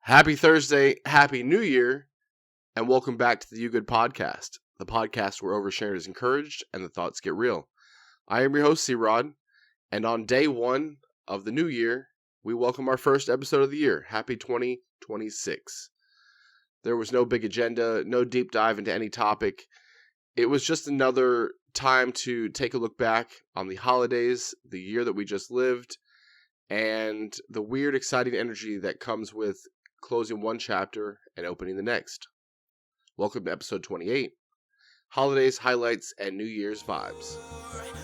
Happy Thursday, Happy New Year, and welcome back to the You Good Podcast, the podcast where oversharing is encouraged and the thoughts get real. I am your host, C-Rod, and on day one of the new year, we welcome our first episode of the year. Happy 2026. There was no big agenda, no deep dive into any topic. It was just another time to take a look back on the holidays, the year that we just lived, and the weird, exciting energy that comes with closing one chapter and opening the next. Welcome to episode 28, Holidays, Highlights, and New Year's Vibes.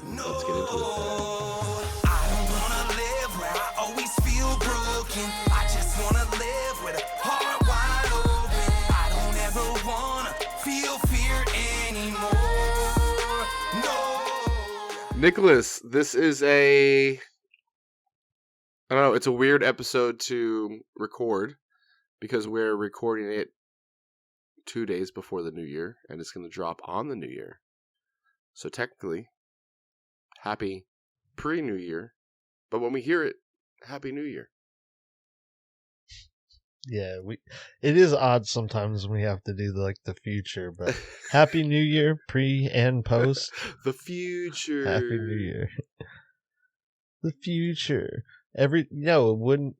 Let's get into it. I don't wanna live where I always feel broken. I just wanna live with a heart wide open. I don't ever wanna feel fear anymore. No. Nicholas, this is it's a weird episode to record because we're recording it 2 days before the new year, and it's going to drop on the new year. So technically, happy pre-new year, but when we hear it, happy new year. Yeah, it is odd sometimes when we have to do the future, but happy new year, pre and post. The future. Happy new year. The future. It wouldn't.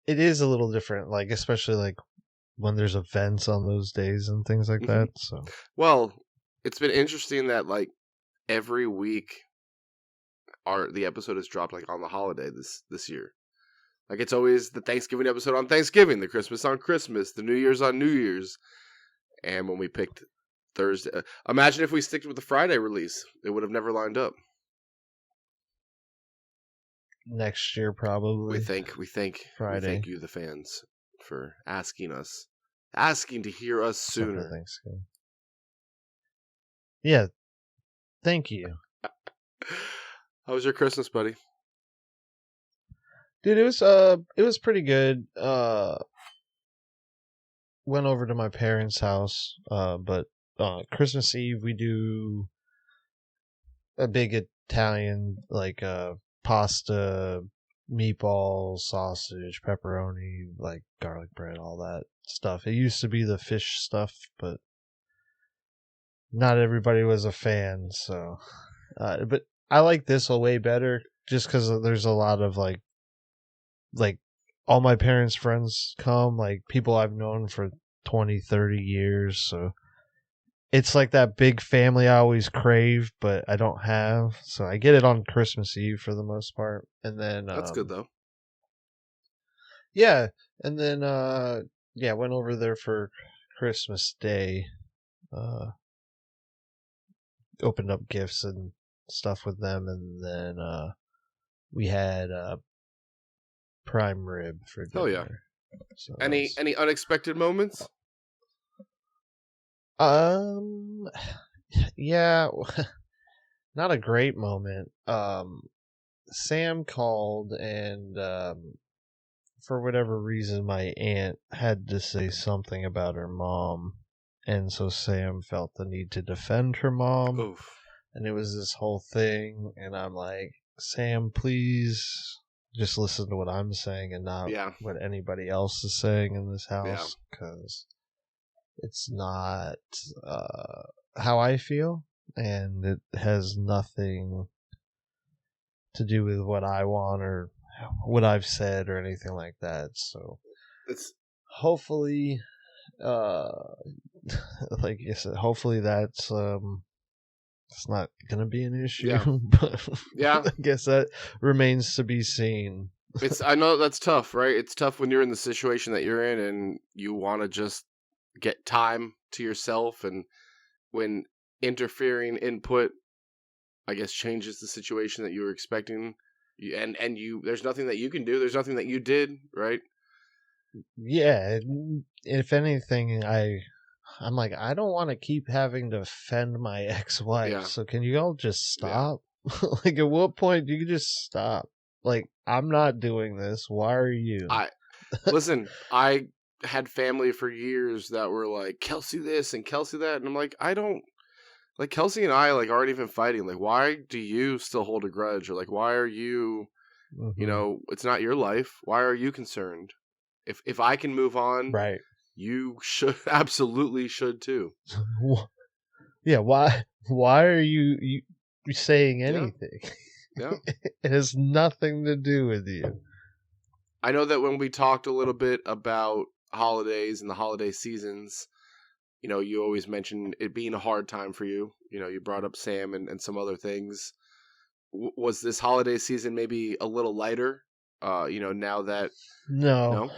It is a little different, especially when there's events on those days and things like that. So, well, it's been interesting that every week, the episode has dropped on the holiday this year. It's always the Thanksgiving episode on Thanksgiving, the Christmas on Christmas, the New Year's on New Year's, and when we picked Thursday, imagine if we sticked with the Friday release, it would have never lined up. next year probably. We thank Friday. We thank you, the fans, for asking to hear us sooner. Thanksgiving. Yeah, thank you. How was your Christmas, buddy? Dude, it was pretty good. Went over to my parents' house, but Christmas Eve we do a big Italian pasta, meatballs, sausage, pepperoni, garlic bread, all that stuff. It used to be the fish stuff, but not everybody was a fan. So, but I like this way better, just because there's a lot of all my parents' friends come, people I've known for 20, 30 years. So it's that big family I always crave, but I don't have. So I get it on Christmas Eve for the most part. And then That's good though. Yeah. And then went over there for Christmas Day. Opened up gifts and stuff with them, and then we had prime rib for dinner. Oh yeah. So any unexpected moments? Yeah, not a great moment. Sam called, and for whatever reason my aunt had to say something about her mom, and so Sam felt the need to defend her mom. Oof. And it was this whole thing, and I'm like, Sam, please just listen to what I'm saying and not what anybody else is saying in this house, because it's not how I feel, and it has nothing to do with what I want or what I've said or anything like that. So it's hopefully, like you said, hopefully that's it's not gonna be an issue. Yeah. But Yeah. I guess that remains to be seen. I know that's tough, right? It's tough when you're in the situation that you're in and you want to just get time to yourself, and when interfering input, I guess, changes the situation that you were expecting, and there's nothing that you can do. There's nothing that you did, right? Yeah. If anything, I'm like, I don't want to keep having to defend my ex-wife. Yeah. So can you all just stop? Yeah. At what point do you just stop? I'm not doing this. Why are you? Listen, I had family for years that were like, Kelsey this and Kelsey that, and I'm like, I don't, Kelsey and I aren't even fighting. Why do you still hold a grudge? Or why are you, Mm-hmm. It's not your life. Why are you concerned? If I can move on, right, you absolutely should too. Yeah, why are you saying anything? Yeah. It has nothing to do with you. I know that when we talked a little bit about holidays and the holiday seasons, you always mentioned it being a hard time for you. You brought up Sam and some other things. Was this holiday season maybe a little lighter? Now that no,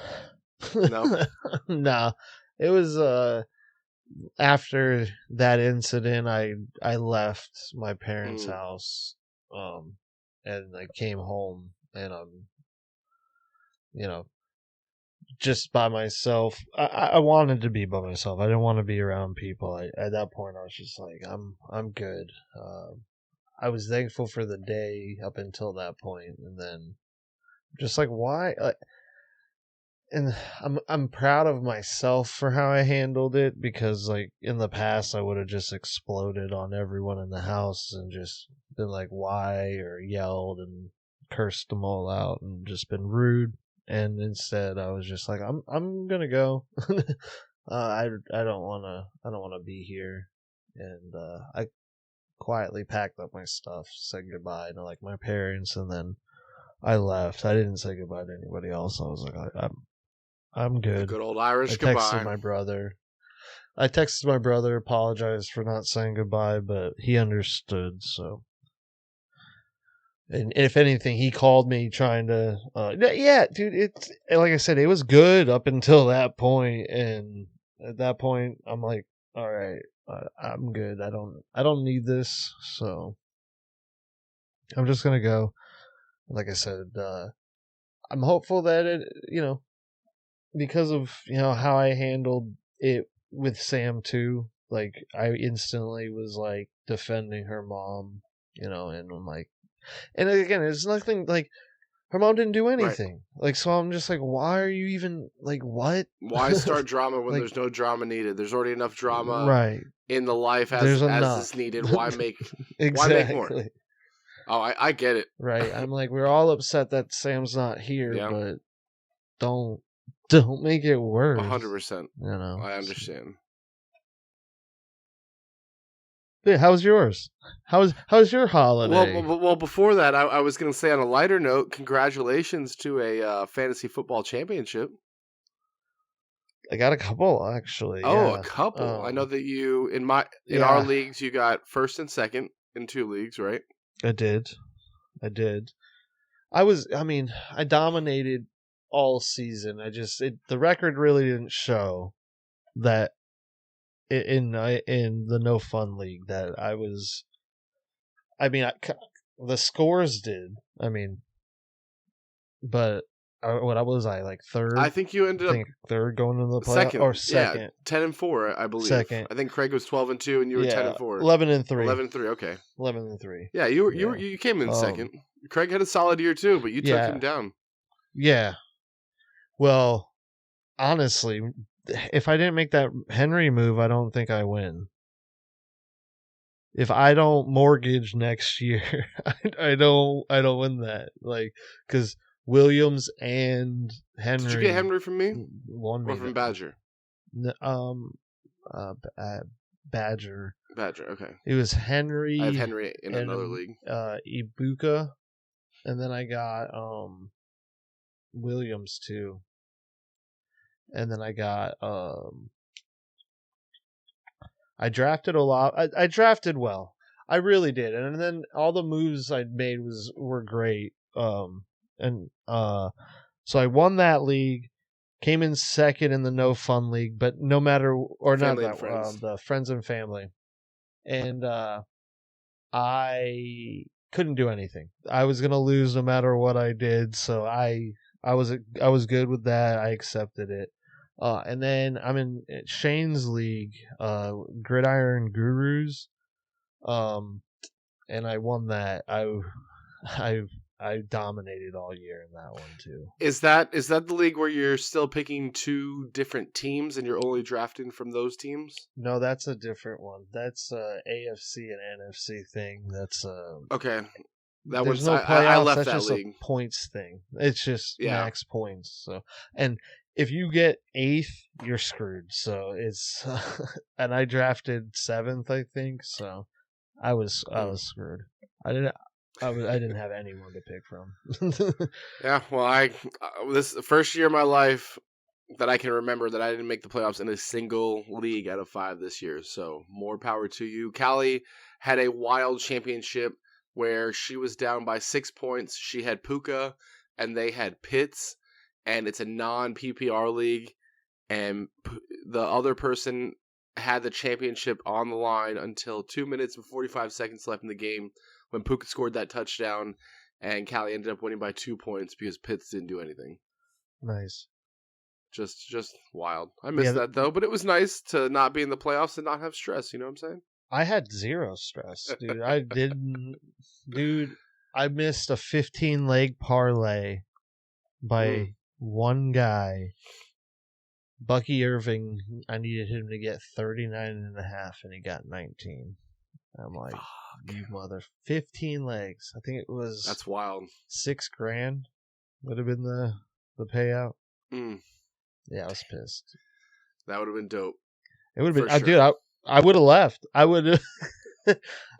no, it was after that incident. I left my parents' house, and I came home, and just by myself. I wanted to be by myself. I didn't want to be around people. At that point, I was just like, I'm good. I was thankful for the day up until that point, and then just like why? And I'm proud of myself for how I handled it, because like in the past I would have just exploded on everyone in the house and just been like why, or yelled and cursed them all out and just been rude. And instead I was just like I'm gonna go. I don't wanna be here. And I quietly packed up my stuff, said goodbye to like my parents, and then I left. I didn't say goodbye to anybody else. I was like, I'm good. The good old Irish goodbye. I texted my brother, apologized for not saying goodbye, but he understood. So, and if anything, he called me trying to. Yeah, dude. It's like I said, it was good up until that point, and at that point, I'm like, all right. I'm good. I don't need this, so I'm just gonna go. Like I said, I'm hopeful that it, because of how I handled it with Sam too. Like I instantly was like defending her mom, and I'm like, and again, it's nothing like. Her mom didn't do anything. Right. Like, so I'm just like, why are you even, like, what? Why start drama when there's no drama needed? There's already enough drama right. in the life as is needed. Why make exactly. Why make more? Oh, I get it. Right. I'm like, we're all upset that Sam's not here, but don't make it worse. 100%. I understand. Yeah, how's yours? How's your holiday? Well, before that, I was going to say on a lighter note, congratulations to a fantasy football championship. I got a couple actually. Oh, a couple! I know that you in our leagues you got first and second in 2 leagues, right? I did. I dominated all season. The record really didn't show that. In the No Fun League that I was, the scores did. But what was I like third? I think you ended up third going into the playoffs. Second. Yeah, 10-4, I believe. Second. I think Craig was 12-2, and you were 10-4. 11-3. 11-3. Okay. 11-3. Yeah, you came in second. Craig had a solid year too, but you took him down. Yeah. Well, honestly, if I didn't make that Henry move, I don't think I win. If I don't mortgage next year, I don't win that. Like, because Williams and Henry. Did you get Henry from me? Or from Badger? Badger. Badger. Okay. It was Henry. I have Henry in another league. Ibuka, and then I got Williams too. And then I got I drafted a lot. I drafted well. I really did. And then all the moves I made were great. So I won that league, came in second in the No Fun League, but no matter or family not that the Friends and Family. And I couldn't do anything. I was going to lose no matter what I did, so I was good with that. I accepted it. And then I'm in Shane's league, Gridiron Gurus, and I won that. I dominated all year in that one too. Is that the league where you're still picking 2 different teams and you're only drafting from those teams? No, that's a different one. That's AFC and NFC thing. That's okay. That was no playoffs. I left that's that just league. A points thing. It's just max points. So, and if you get 8th, you're screwed. So it's and I drafted 7th, I think. So I was screwed. I didn't have anyone to pick from. Yeah, well, this the first year of my life that I can remember that I didn't make the playoffs in a single league out of 5 this year. So more power to you. Callie had a wild championship where she was down by 6 points. She had Puka and they had Pitts, and it's a non-PPR league. And the other person had the championship on the line until 2 minutes and 45 seconds left in the game when Puka scored that touchdown, and Callie ended up winning by 2 points because Pitts didn't do anything. Nice. Just wild. I missed that though, but it was nice to not be in the playoffs and not have stress. You know what I'm saying? I had 0 stress, dude. I didn't, dude. I missed a 15-leg parlay by one guy, Bucky Irving. I needed him to get 39.5, and he got 19. I'm like, you mother, 15 legs. I think it was. That's wild. $6,000 would have been the payout. Mm. Yeah, I was pissed. That would have been dope. It would have been. Dude, I would have left. I would have.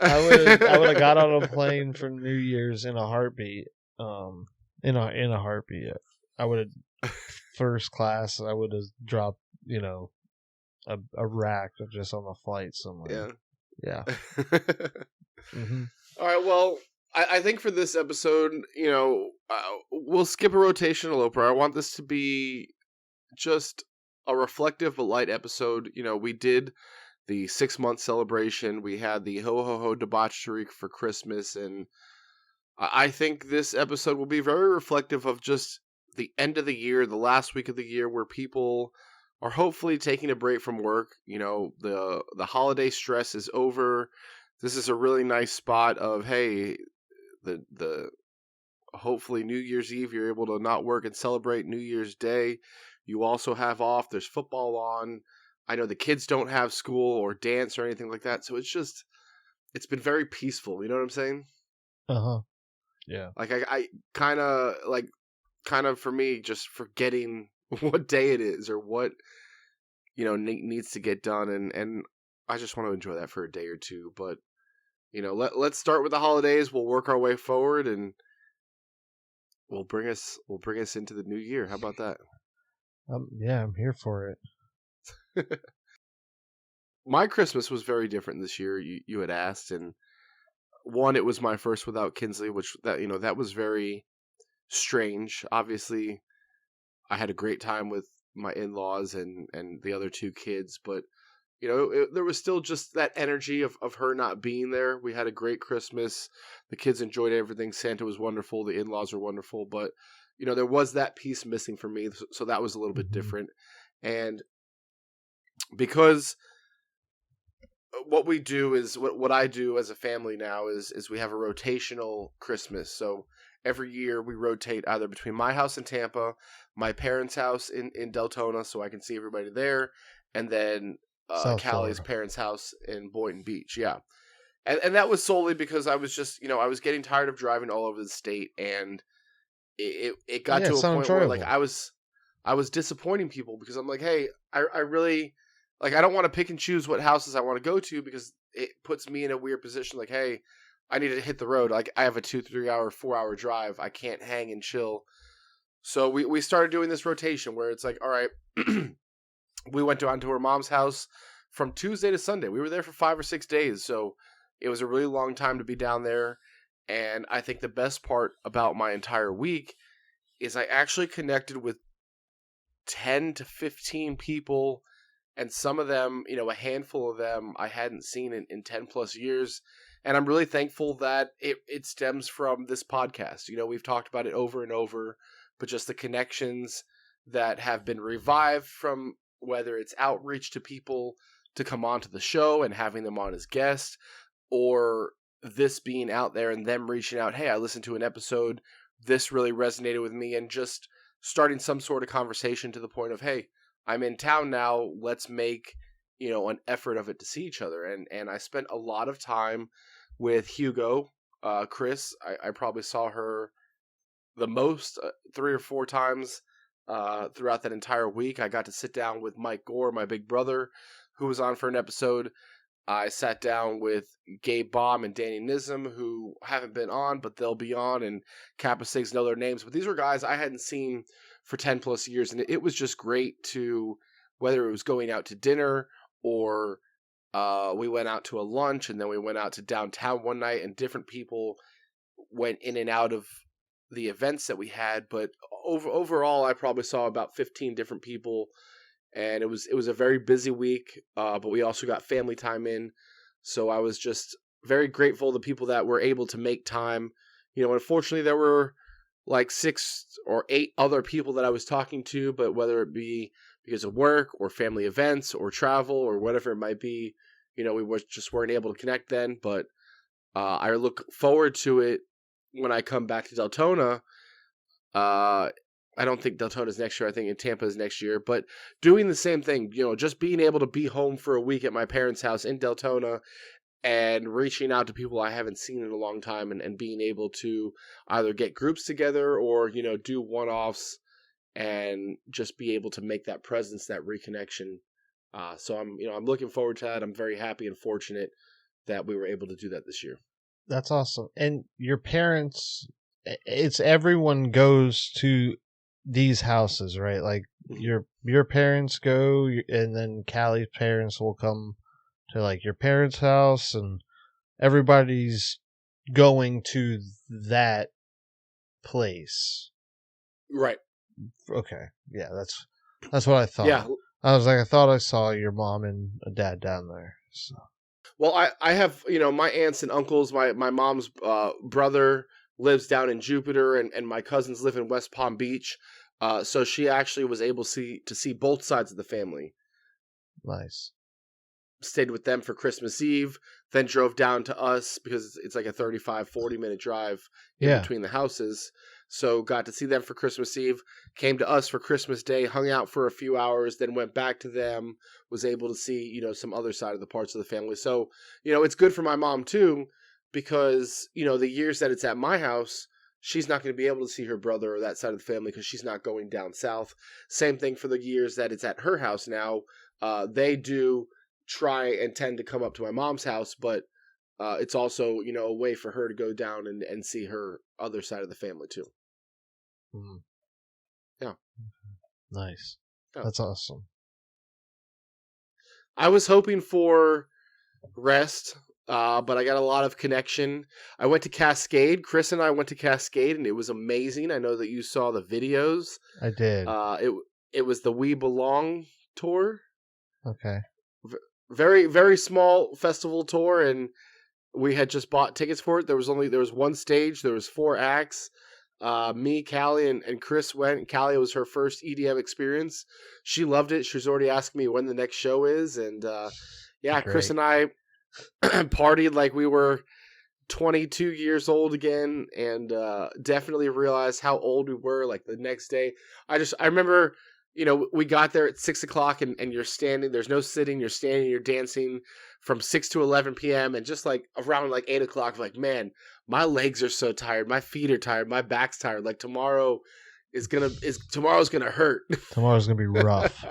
I would have got on a plane for New Year's in a heartbeat. In a heartbeat. I would have first class. I would have dropped, a rack just on the flight somewhere. Yeah. Mm-hmm. All right. Well, I think for this episode, we'll skip a rotational Oprah. I want this to be just a reflective but light episode. We did the 6-month celebration. We had the ho ho ho debauchery for Christmas, and I think this episode will be very reflective of just the end of the year, the last week of the year, where people are hopefully taking a break from work. The holiday stress is over. This is a really nice spot of, hey, the hopefully New Year's Eve you're able to not work and celebrate New Year's Day. You also have off. There's football on. I know the kids don't have school or dance or anything like that. So it's been very peaceful. You know what I'm saying? Uh-huh. Yeah. Like I kind of for me, just forgetting what day it is or what, needs to get done. And I just want to enjoy that for a day or two. But, let's start with the holidays. We'll work our way forward, and we'll bring us into the new year. How about that? Yeah, I'm here for it. My Christmas was very different this year. You had asked, and one, it was my first without Kinsley, which that was very strange. Obviously, I had a great time with my in-laws and the other 2 kids, but there was still just that energy of her not being there. We had a great Christmas. The kids enjoyed everything. Santa was wonderful. The in-laws were wonderful, but there was that piece missing for me, so that was a little bit different. And because what we do is what I do as a family now is we have a rotational Christmas. So every year we rotate either between my house in Tampa, my parents' house in Deltona, so I can see everybody there, and then Callie's parents' house in Boynton Beach. Yeah. And that was solely because I was just, I was getting tired of driving all over the state, and it got to a point where like I was disappointing people because I'm like, hey, I really, like, I don't want to pick and choose what houses I want to go to because it puts me in a weird position. Like, hey, I need to hit the road. Like, I have a 2-3 hour, 4 hour drive. I can't hang and chill. So we started doing this rotation where it's like, all right, we went down to her mom's house from Tuesday to Sunday. We were there for 5 or 6 days. So it was a really long time to be down there. And I think the best part about my entire week is I actually connected with 10 to 15 people, and some of them, a handful of them I hadn't seen in 10 plus years. And I'm really thankful that it stems from this podcast. We've talked about it over and over, but just the connections that have been revived from whether it's outreach to people to come onto the show and having them on as guests, or this being out there and them reaching out, hey, I listened to an episode, this really resonated with me, and just starting some sort of conversation to the point of, hey, I'm in town now, let's make, an effort of it to see each other. And I spent a lot of time with Hugo, Chris. I probably saw her the most 3 or 4 times throughout that entire week. I got to sit down with Mike Gore, my big brother, who was on for an episode. I sat down with Gabe Baum and Danny Nism, who haven't been on, but they'll be on, and Kappa Sigs know their names. But these were guys I hadn't seen for 10 plus years, and it was just great to, whether it was going out to dinner or we went out to a lunch, and then we went out to downtown one night, and different people went in and out of the events that we had. But overall, I probably saw about 15 different people. And it was a very busy week, but we also got family time in. So I was just very grateful to the people that were able to make time. You know, unfortunately, there were like 6 or 8 other people that I was talking to, but whether it be because of work or family events or travel or whatever it might be, you know, we just weren't able to connect then. But I look forward to it when I come back to Deltona. I don't think Deltona's next year. I think in Tampa is next year. But doing the same thing, you know, just being able to be home for a week at my parents' house in Deltona and reaching out to people I haven't seen in a long time and being able to either get groups together or, you know, do one-offs and just be able to make that presence, that reconnection. So I'm looking forward to that. I'm very happy and fortunate that we were able to do that this year. That's awesome. And your parents, it's everyone goes to these houses, right? Like your parents go, and then Callie's parents will come to like your parents' house, and everybody's going to that place. Right. Okay. Yeah, that's what I thought. Yeah. I was like, I thought I saw your mom and dad down there. So. Well, I have, you know, my aunts and uncles, my mom's brother lives down in Jupiter, and my cousins live in West Palm Beach. So she actually was able to see both sides of the family. Nice. Stayed with them for Christmas Eve, then drove down to us because it's like a 35-40 minute drive in between the houses. So got to see them for Christmas Eve, came to us for Christmas Day, hung out for a few hours, then went back to them, was able to see, you know, some other side of the parts of the family. So, you know, it's good for my mom too, because, you know, the years that it's at my house, she's not going to be able to see her brother or that side of the family because she's not going down south. Same thing for the years that it's at her house now. They do try and tend to come up to my mom's house, but it's also, you know, a way for her to go down and see her other side of the family too. Mm-hmm. Yeah. Nice. Yeah. That's awesome. I was hoping for rest, but I got a lot of connection. I went to Cascade. Chris and I went to Cascade, and it was amazing. I know that you saw the videos. I did. It was the We Belong tour. Okay. Very, very small festival tour, and we had just bought tickets for it. There was one stage. There was 4 acts. Me, Callie, and Chris went. Callie was her first EDM experience. She loved it. She's already asking me when the next show is, and yeah, great. Chris and I partied like we were 22 years old again, and definitely realized how old we were. Like the next day, I remember, you know, we got there at 6:00 and you're standing. There's no sitting. You're standing. You're dancing from 6 to 11 p.m. and just like around like 8:00, like, man, my legs are so tired. My feet are tired. My back's tired. Like tomorrow's gonna hurt. Tomorrow's gonna be rough.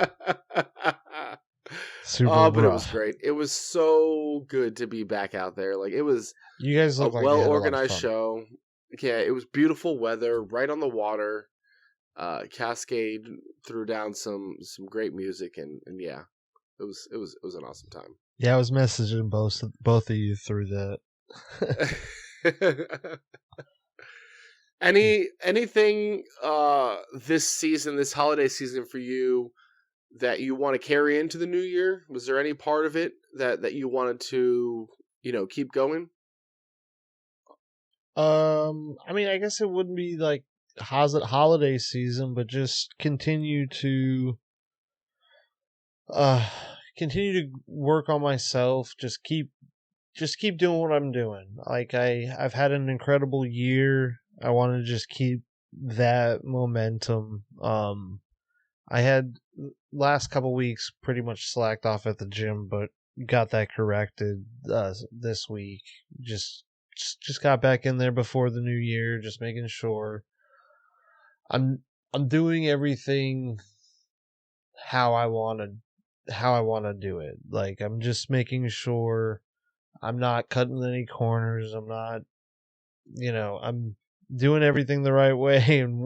Super rough. But it was great. It was so good to be back out there. Like it was. You guys look a like well-organized show. Yeah, it was beautiful weather, right on the water. Cascade threw down some great music, and yeah, it was an awesome time. Yeah, I was messaging both of you through that. Anything this season, this holiday season for you that you want to carry into the new year? Was there any part of it that you wanted to, you know, keep going? I mean, I guess it wouldn't be like holiday season, but just continue to work on myself. Just keep doing what I'm doing. Like I've had an incredible year. I want to just keep that momentum. I had last couple weeks pretty much slacked off at the gym, but got that corrected this week. Just got back in there before the new year, just making sure. I'm I'm doing everything how I want to do it. Like, I'm just making sure I'm not cutting any corners. I'm not, I'm doing everything the right way, and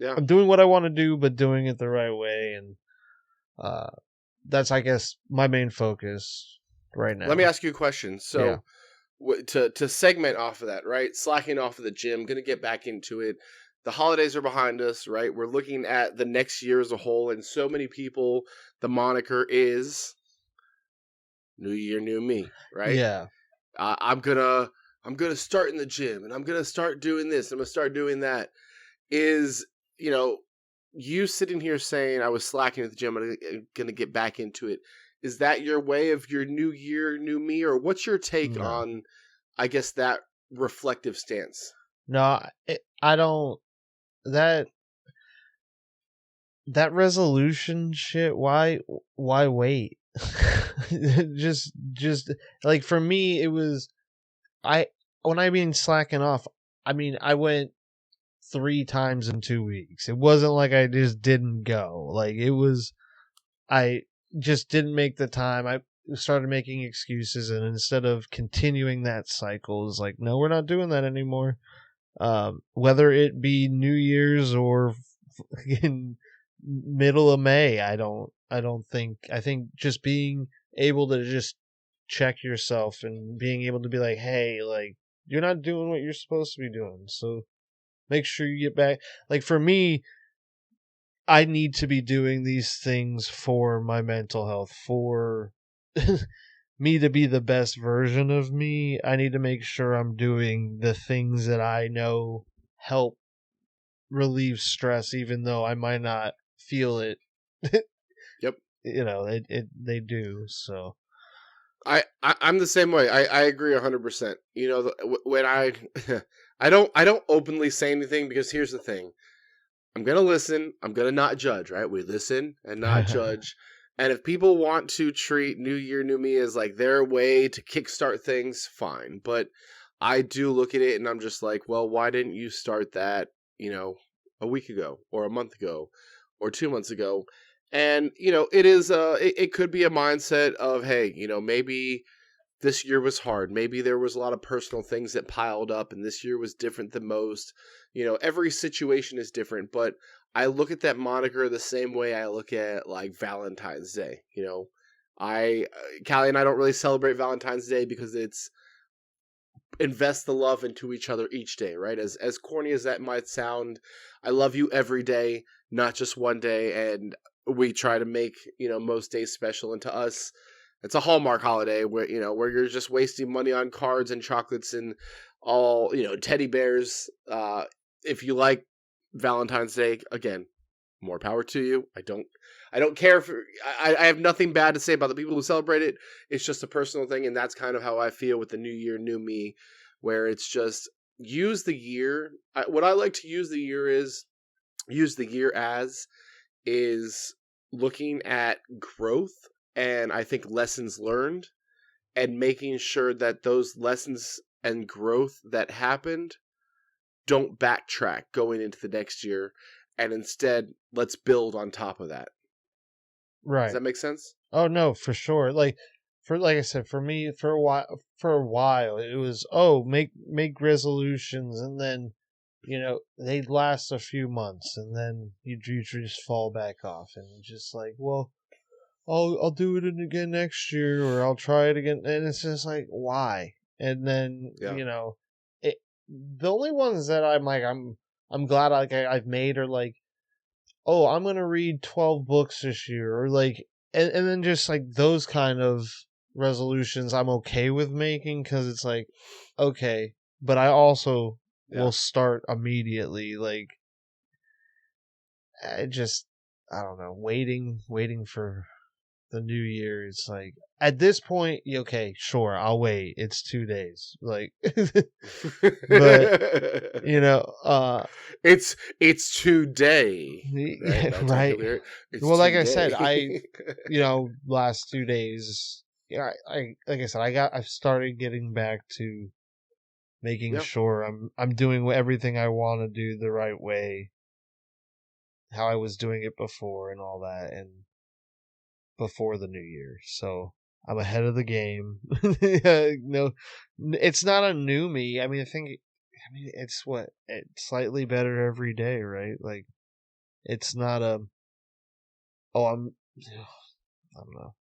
I'm doing what I want to do, but doing it the right way. And that's, I guess, my main focus right now. Let me ask you a question. So to segment off of that, right? Slacking off of the gym, going to get back into it. The holidays are behind us, right? We're looking at the next year as a whole, and so many people, the moniker is New Year, New Me, right? Yeah. I'm gonna start in the gym, and I'm gonna start doing this. I'm gonna start doing that. Is, you sitting here saying I was slacking at the gym, I'm gonna get back into it. Is that your way of your New Year, New Me, or what's your take on, I guess, that reflective stance? No, I don't. That resolution shit. Why wait? just like, for me, it was, when I mean slacking off, I mean I went 3 times in 2 weeks. It wasn't like I just didn't go. Like, it was, I just didn't make the time. I started making excuses, and instead of continuing that cycle, it's like, no, we're not doing that anymore. Whether it be New Year's or in middle of May, I think just being able to just check yourself and being able to be like, hey, like, you're not doing what you're supposed to be doing, so make sure you get back. Like, for me, I need to be doing these things for my mental health, for me to be the best version of me. I need to make sure I'm doing the things that I know help relieve stress, even though I might not feel it. Yep. They do. So I'm the same way. I agree 100%. When I don't openly say anything, because here's the thing. I'm going to listen. I'm going to not judge, right? We listen and not judge. And if people want to treat New Year, New Me as like their way to kickstart things, fine. But I do look at it and I'm just like, well, why didn't you start that, a week ago or a month ago or 2 months ago? And, it is, it could be a mindset of, hey, maybe this year was hard. Maybe there was a lot of personal things that piled up, and this year was different than most. Every situation is different, but I look at that moniker the same way I look at, like, Valentine's Day. Callie and I don't really celebrate Valentine's Day because it's invest the love into each other each day, right? As corny as that might sound, I love you every day, not just one day, and we try to make, most days special. And to us, it's a Hallmark holiday where you're just wasting money on cards and chocolates and all, teddy bears. If you like Valentine's Day, again, more power to you. I don't care I have nothing bad to say about the people who celebrate it. It's just a personal thing, and that's kind of how I feel with the New Year, New Me, where it's just use the year. What I like to use the year as is looking at growth, and I think lessons learned, and making sure that those lessons and growth that happened don't backtrack going into the next year, and instead let's build on top of that. Right. Does that make sense? Oh no, for sure. Like I said, for me, for a while it was, make resolutions, and then they'd last a few months, and then you just fall back off, and just like, well, I'll do it again next year, or I'll try it again, and it's just like, why? And then the only ones that I'm like, I'm glad I've made are like, oh, I'm gonna read 12 books this year, or like, and then just like those kind of resolutions I'm okay with making, because it's like, okay, but I also will start immediately. Like, I don't know, waiting for the new year. It's like, at this point, okay, sure, I'll wait. It's 2 days, like, but it's today, right? Well, like I said, last 2 days, I like I said, I've started getting back to making sure I'm doing everything I want to do the right way, how I was doing it before and all that, and before the new year. So I'm ahead of the game. No, it's not a new me. I mean, it's slightly better every day, right? Like, it's not I don't know.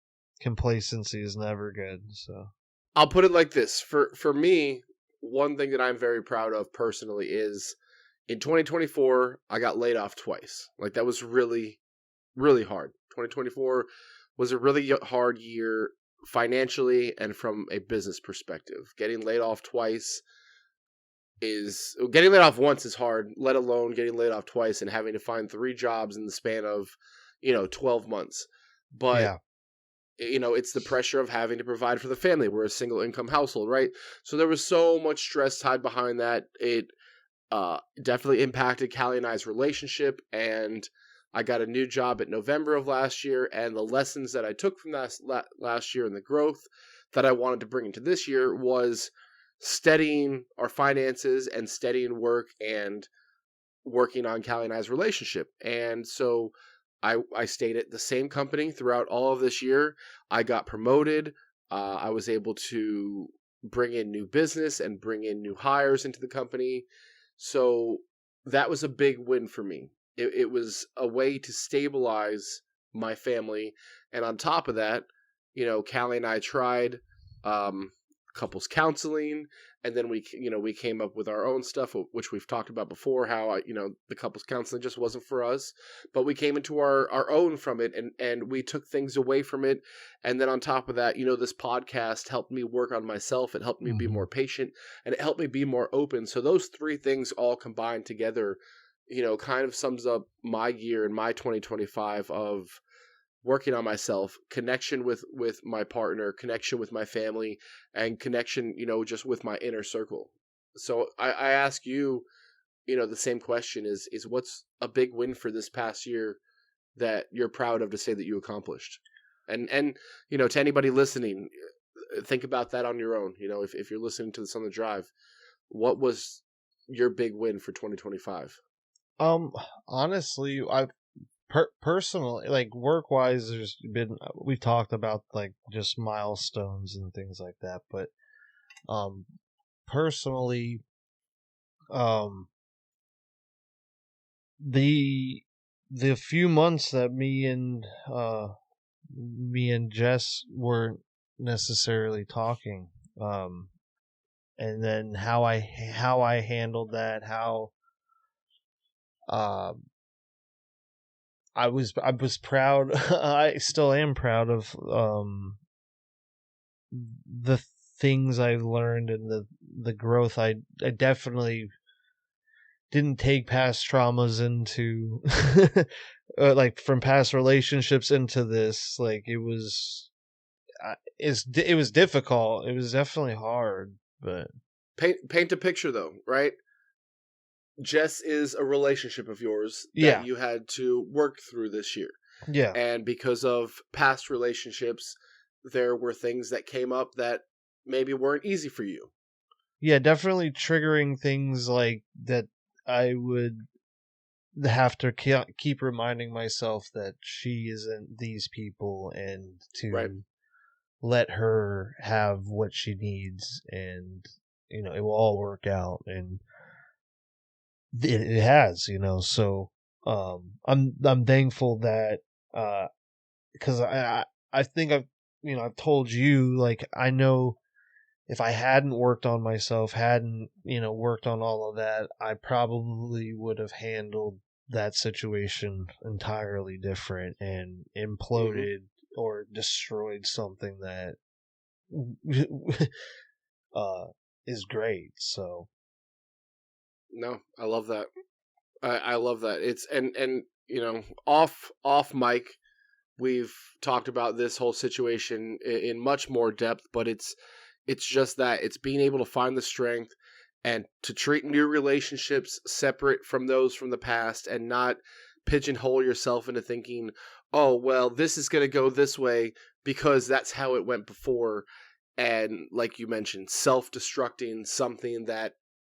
Complacency is never good. So I'll put it like this: for me, one thing that I'm very proud of personally is in 2024 I got laid off twice. Like, that was really, really hard. 2024 was a really hard year financially and from a business perspective. Getting laid off once is hard, let alone getting laid off twice and having to find 3 jobs in the span of, 12 months. But yeah. It's the pressure of having to provide for the family. We're a single income household, right? So there was so much stress tied behind that. It definitely impacted Callie and I's relationship, and I got a new job at November of last year, and the lessons that I took from that last year and the growth that I wanted to bring into this year was steadying our finances and steadying work and working on Callie and I's relationship. And so I stayed at the same company throughout all of this year. I got promoted. I was able to bring in new business and bring in new hires into the company. So that was a big win for me. It was a way to stabilize my family. And on top of that, Callie and I tried couples counseling, and then we came up with our own stuff, which we've talked about before, how the couples counseling just wasn't for us, but we came into our own from it, and we took things away from it. And then on top of that, this podcast helped me work on myself. It helped me be more patient, and it helped me be more open. So those 3 things all combined together, kind of sums up my year and my 2025 of working on myself, connection with my partner, connection with my family, and connection, just with my inner circle. So I ask you, the same question is what's a big win for this past year that you're proud of to say that you accomplished? And to anybody listening, think about that on your own. If you're listening to this on the drive, what was your big win for 2025? Honestly, I've personally, like, work-wise, we've talked about, like, just milestones and things like that, but personally, the few months that me and Jess weren't necessarily talking, and then how I handled that, how I was proud. I still am proud of the things I've learned and the growth. I definitely didn't take past traumas into like from past relationships into this. Like, it was difficult. It was definitely hard, but paint a picture though, right? Jess is a relationship of yours that you had to work through this year. Yeah. And because of past relationships, there were things that came up that maybe weren't easy for you. Yeah, definitely triggering things like that. I would have to keep reminding myself that she isn't these people, and to let her have what she needs, and it will all work out. And it has, so I'm thankful that because I think I've told you, like, I know if I hadn't worked on myself, hadn't worked on all of that, I probably would have handled that situation entirely different and imploded or destroyed something that is great. So no, I love that. I love that. It's and off mic, we've talked about this whole situation in much more depth, but it's just that it's being able to find the strength and to treat new relationships separate from those from the past, and not pigeonhole yourself into thinking, oh, well, this is going to go this way because that's how it went before. And like you mentioned, self-destructing something that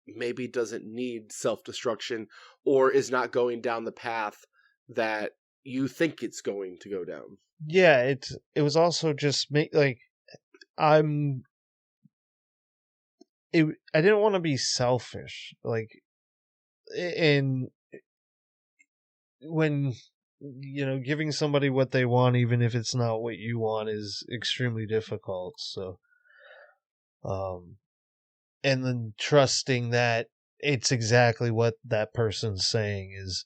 maybe doesn't need self-destruction or is not going down the path that you think it's going to go down. Yeah, it was also just like I didn't want to be selfish, like, and when giving somebody what they want, even if it's not what you want, is extremely difficult. So, and then trusting that it's exactly what that person's saying is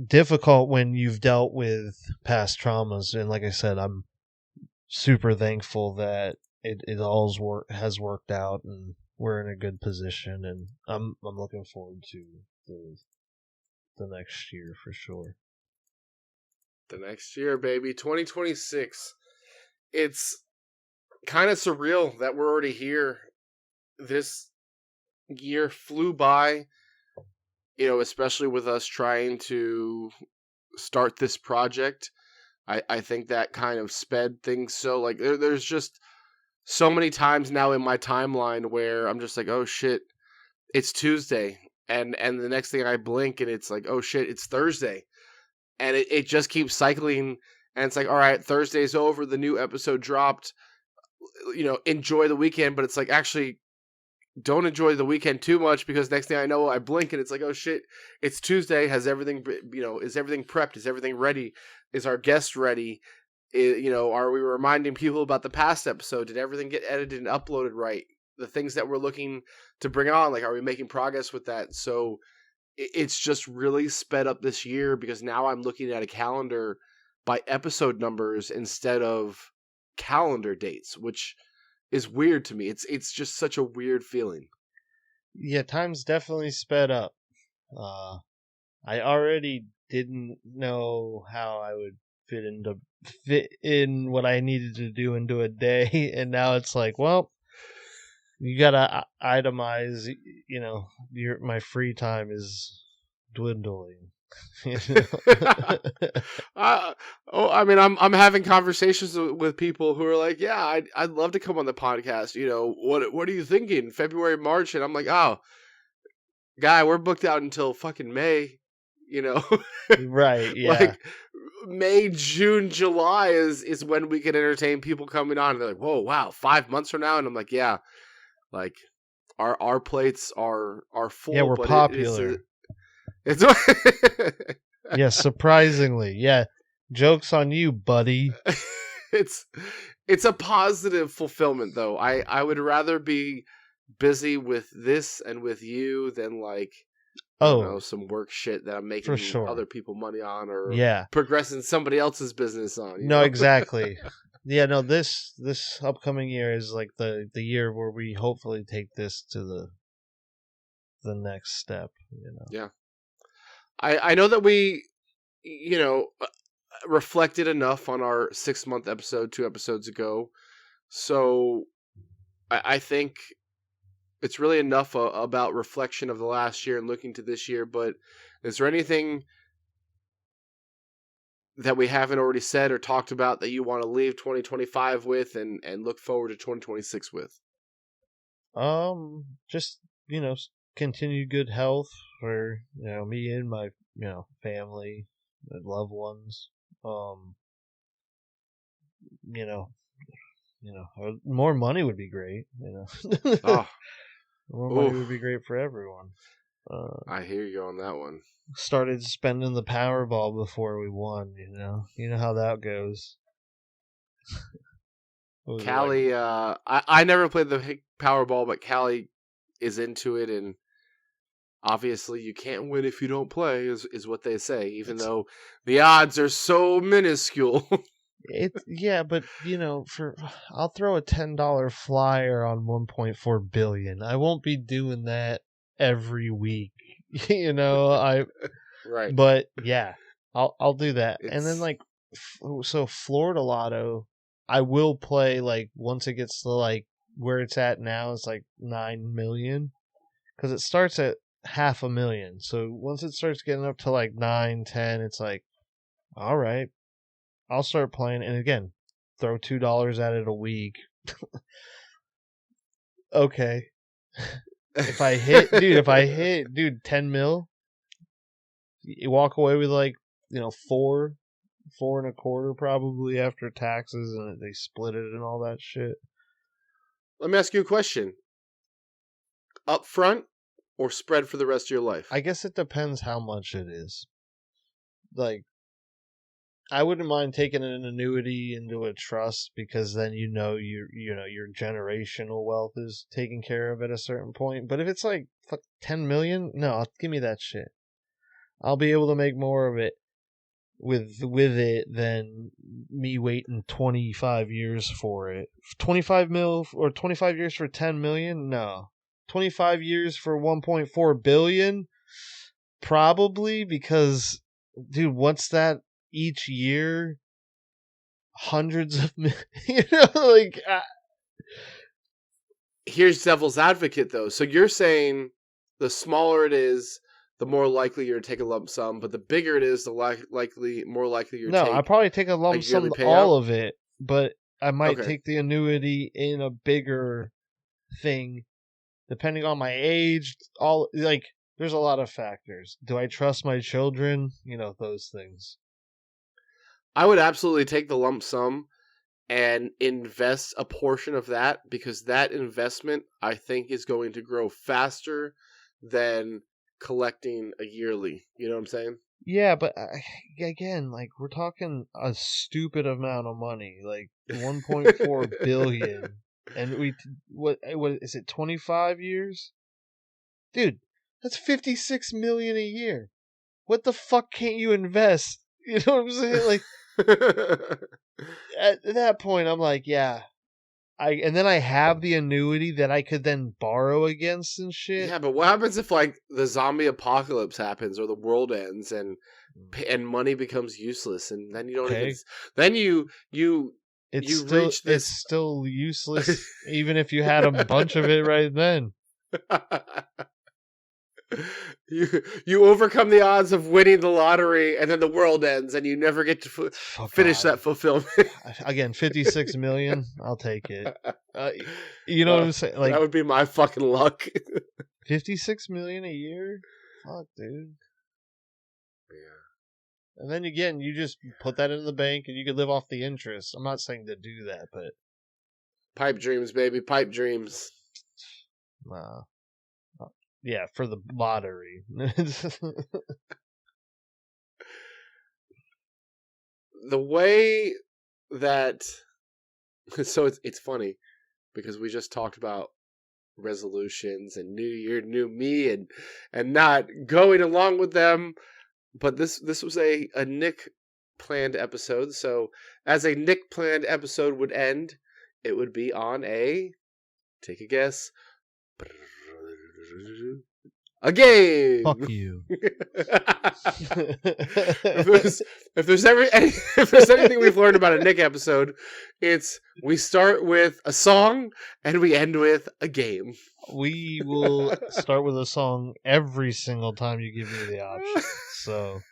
difficult when you've dealt with past traumas. And like I said, I'm super thankful that it all has worked out and we're in a good position, and I'm looking forward to the next year for sure. The next year, baby, 2026. It's kind of surreal that we're already here. This year flew by, especially with us trying to start this project. I think that kind of sped things. So, like, there's just so many times now in my timeline where I'm just like, oh shit, it's Tuesday. And the next thing I blink and it's like, oh shit, it's Thursday. And it just keeps cycling. And it's like, all right, Thursday's over. The new episode dropped. Enjoy the weekend. But it's like, actually, don't enjoy the weekend too much, because next thing I know, I blink and it's like, oh shit, it's Tuesday. Has everything, is everything prepped? Is everything ready? Is our guest ready? Are we reminding people about the past episode? Did everything get edited and uploaded right? The things that we're looking to bring on, like, are we making progress with that? So it's just really sped up this year, because now I'm looking at a calendar by episode numbers instead of calendar dates, which is weird to me. It's just such a weird feeling. Yeah, time's definitely sped up. I already didn't know how I would fit in what I needed to do into a day, and now it's like, well, you gotta itemize. My free time is dwindling. I'm having conversations with people who are like, yeah, I'd love to come on the podcast. What are you thinking? February, March? And I'm like, oh, guy, we're booked out until fucking May. Right? Yeah. Like May, June, July is when we can entertain people coming on. And they're like, whoa, wow, 5 months from now, and I'm like, yeah, like our plates are full. Yeah, we're popular. It's yeah, surprisingly. Yeah. Joke's on you, buddy. It's a positive fulfillment, though. I would rather be busy with this and with you than, like, some work shit that I'm making other people money on, or progressing somebody else's business on. No, exactly. Yeah, no, this upcoming year is like the year where we hopefully take this to the next step, Yeah. I know that we, reflected enough on our 6-month episode 2 episodes ago. So I think it's really enough about reflection of the last year and looking to this year. But is there anything that we haven't already said or talked about that you want to leave 2025 with and look forward to 2026 with? Just, continued good health for, me and my, family and loved ones. More money would be great, Oh. More money would be great for everyone. I hear you on that one. Started spending the Powerball before we won, You know how that goes. Callie, I never played the Powerball, but Callie is into it, and obviously you can't win if you don't play, is what they say, even though the odds are so minuscule. But I'll throw a $10 flyer on 1.4 billion. I won't be doing that every week, Right. But yeah, I'll do that. And then, like, so Florida Lotto, I will play, like, once it gets to, like, where it's at now, it's like 9 million, because it starts at 500,000. So once it starts getting up to like 9, 10, it's like, all right, I'll start playing. And again, throw $2 at it a week. Okay. If I hit 10 mil, You walk away with like, $4 4.25 probably after taxes, and they split it and all that shit. Let me ask you a question. Up front or spread for the rest of your life? I guess it depends how much it is. Like, I wouldn't mind taking an annuity into a trust, because then your generational wealth is taken care of at a certain point. But if it's like 10 million, no, give me that shit. I'll be able to make more of it with it than me waiting 25 years for it. 25 mil or 25 years for 10 million? No. 25 years for 1.4 billion? Probably, because, dude, what's that each year? Hundreds of million. Here's devil's advocate, though. So you're saying the smaller it is, the more likely you're to take a lump sum, but the bigger it is, the more likely you're to take. No, I'd probably take a lump sum, all of it, but I might take the annuity in a bigger thing, depending on my age. There's a lot of factors. Do I trust my children? Those things. I would absolutely take the lump sum and invest a portion of that, because that investment, I think, is going to grow faster than collecting a yearly. You know what I'm saying? Yeah, but again, we're talking a stupid amount of money, like 1.4 billion, and what is it? 25 years, dude. That's 56 million a year. What the fuck can't you invest? You know what I'm saying? Like, at that point, I'm like, yeah. And then I have the annuity that I could then borrow against and shit. Yeah, but what happens if the zombie apocalypse happens or the world ends and money becomes useless, and then you don't even, then it's still useless even if you had a bunch of it right then. You overcome the odds of winning the lottery, and then the world ends, and you never get to finish that fulfillment. Again, 56 million, I'll take it. You know what I'm saying? That would be my fucking luck. 56 million a year? Fuck, dude. Yeah. And then again, you just put that in the bank, and you could live off the interest. I'm not saying to do that, but pipe dreams, baby, pipe dreams. Nah. Yeah, for the lottery. The way that... So it's funny, because we just talked about resolutions and New Year, new me, and not going along with them. But this was a Nick planned episode. So as a Nick planned episode would end, it would be on a... Take a guess. A game. Fuck you. if there's anything we've learned about a Nick episode, it's we start with a song and we end with a game. We will start with a song every single time you give me the option. So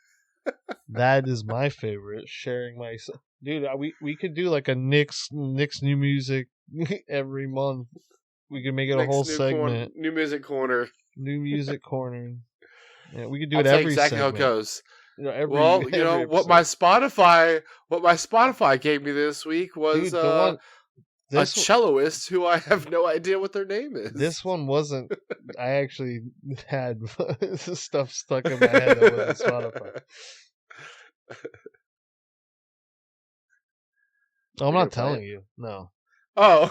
that is my favorite. Sharing my dude. We could do like a Nick's new music every month. We could make it a whole segment. New music corner. New music corner. Yeah, we could do it every exactly segment. How it goes. What my Spotify gave me this week was a celloist who I have no idea what their name is. This one wasn't. I actually had stuff stuck in my head that wasn't Spotify. I'm not telling you. No. Oh.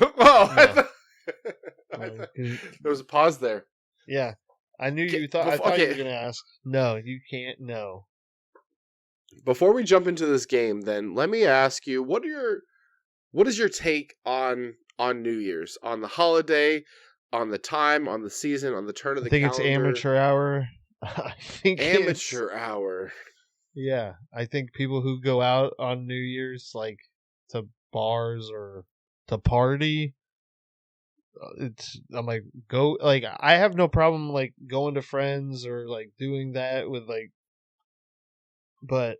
No. There was a pause there. Yeah, I knew you thought. I thought you were going to ask. No, you can't. No. Before we jump into this game, then let me ask you: what is your take on New Year's, on the holiday, on the time, on the season, on the turn of the calendar? I think it's amateur hour. I think amateur hour. Yeah, I think people who go out on New Year's, like to bars or to party. I'm like, go, like, I have no problem like going to friends or like doing that with like, but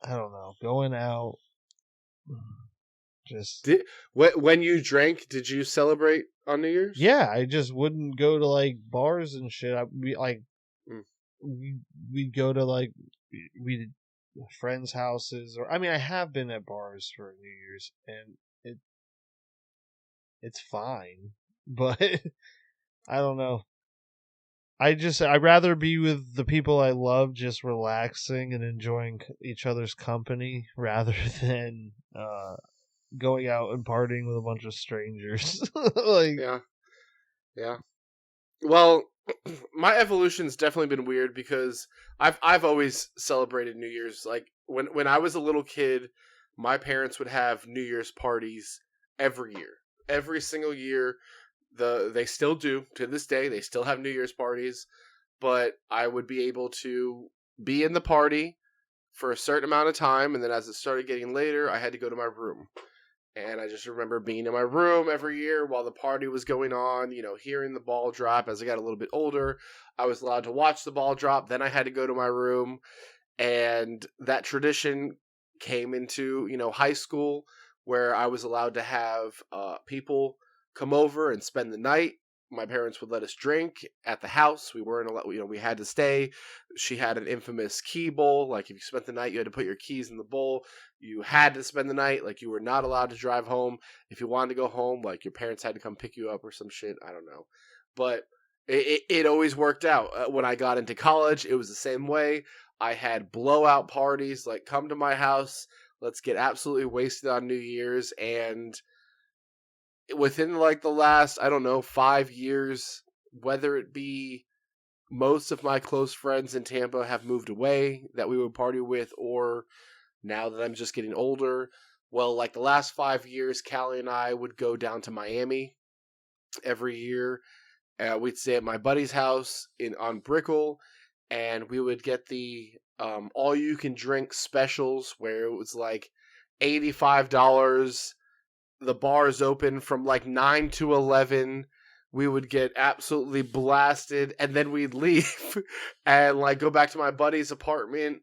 I don't know, going out. Just when you drank, did you celebrate on New Year's? Yeah, I just wouldn't go to like bars and shit. I'd be like, we'd go to like friends' houses, or I mean, I have been at bars for New Year's, and it's fine, but I don't know. I'd rather be with the people I love, just relaxing and enjoying each other's company, rather than going out and partying with a bunch of strangers. Like, yeah. Well, my evolution's definitely been weird because I've always celebrated New Year's. Like when I was a little kid, my parents would have New Year's parties every year, every single year. They still do to this day. They still have New Year's parties, but I would be able to be in the party for a certain amount of time, and then as it started getting later, I had to go to my room. And I just remember being in my room every year while the party was going on, hearing the ball drop. As I got a little bit older, I was allowed to watch the ball drop. Then I had to go to my room, and that tradition came into, high school, where I was allowed to have people come over and spend the night. My parents would let us drink at the house. We weren't allowed, we had to stay. She had an infamous key bowl. Like if you spent the night, you had to put your keys in the bowl. You had to spend the night. Like you were not allowed to drive home. If you wanted to go home, like your parents had to come pick you up or some shit. I don't know. But it always worked out. When I got into college, it was the same way. I had blowout parties. Like come to my house. Let's get absolutely wasted on New Year's. And within like the last, 5 years, whether it be most of my close friends in Tampa have moved away that we would party with, or now that I'm just getting older, well, like the last 5 years, Callie and I would go down to Miami every year. We'd stay at my buddy's house on Brickell, and we would get the all-you-can-drink specials where it was like $85. The bars open from like 9 to 11. We would get absolutely blasted, and then we'd leave and like go back to my buddy's apartment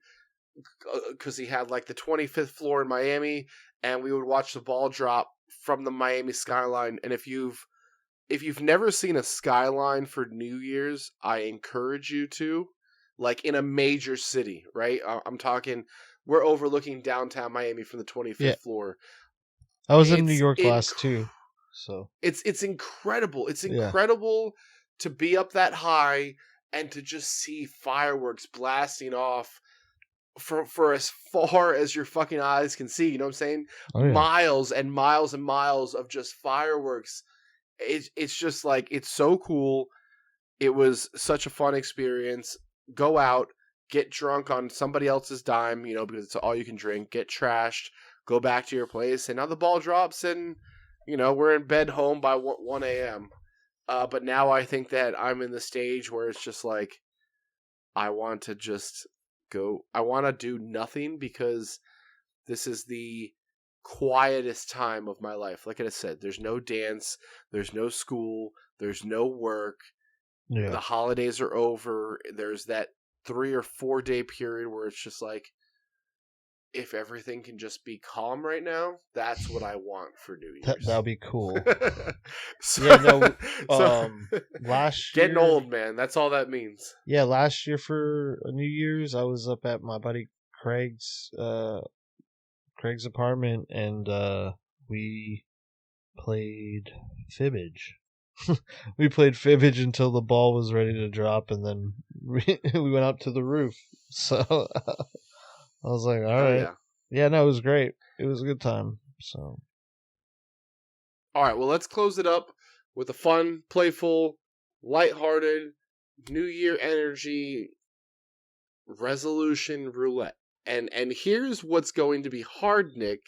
because he had like the 25th floor in Miami, and we would watch the ball drop from the Miami skyline. And if you've never seen a skyline for New Year's, I encourage you to, like in a major city, right? I'm talking, we're overlooking downtown Miami from the 25th floor. I was in New York last too, so it's incredible. It's incredible to be up that high and to just see fireworks blasting off for as far as your fucking eyes can see. You know what I'm saying? Oh, yeah. Miles and miles and miles of just fireworks. It's just like, it's so cool. It was such a fun experience. Go out, get drunk on somebody else's dime, because it's all you can drink. Get trashed. Go back to your place, and now the ball drops, and, we're in bed home by 1 a.m. But now I think that I'm in the stage where it's just like, I want to just go. I want to do nothing because this is the quietest time of my life. Like I said, there's no dance, there's no school, there's no work. Yeah. The holidays are over. There's that 3 or 4 day period where it's just like, if everything can just be calm right now, that's what I want for New Year's. That'll be cool. Last year, getting old, man. That's all that means. Yeah, last year for New Year's, I was up at my buddy Craig's apartment, and we played Fibbage. We played Fibbage until the ball was ready to drop, and then we went up to the roof. So I was like, all right. Yeah, no, it was great. It was a good time. So, all right, well, let's close it up with a fun, playful, lighthearted, New Year energy resolution roulette. And here's what's going to be hard, Nick.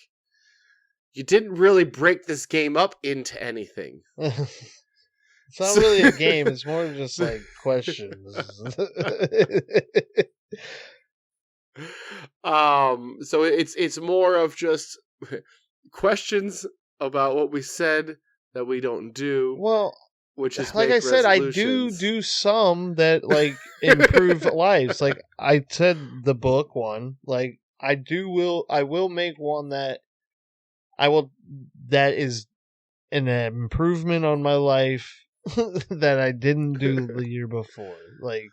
You didn't really break this game up into anything. It's not really a game. It's more just like questions. So it's more of just questions about what we said that we don't do. Well, which is like I said, I do some that like improve lives. Like I said, the book one. Like I will make one that is an improvement on my life that I didn't do the year before. Like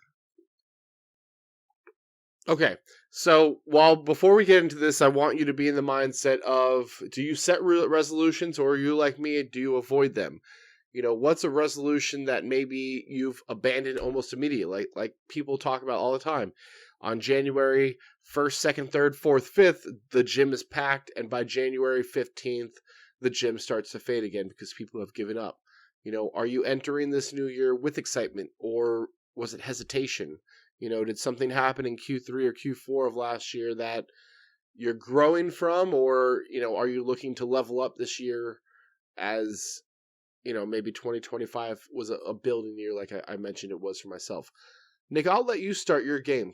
Okay, so before we get into this, I want you to be in the mindset of, do you set resolutions, or are you like me, do you avoid them? What's a resolution that maybe you've abandoned almost immediately? Like people talk about all the time. On January 1st, 2nd, 3rd, 4th, 5th, the gym is packed, and by January 15th, the gym starts to fade again because people have given up. Are you entering this new year with excitement, or was it hesitation? Did something happen in Q3 or Q4 of last year that you're growing from, or, are you looking to level up this year as, maybe 2025 was a building year like I mentioned it was for myself? Nick, I'll let you start your game.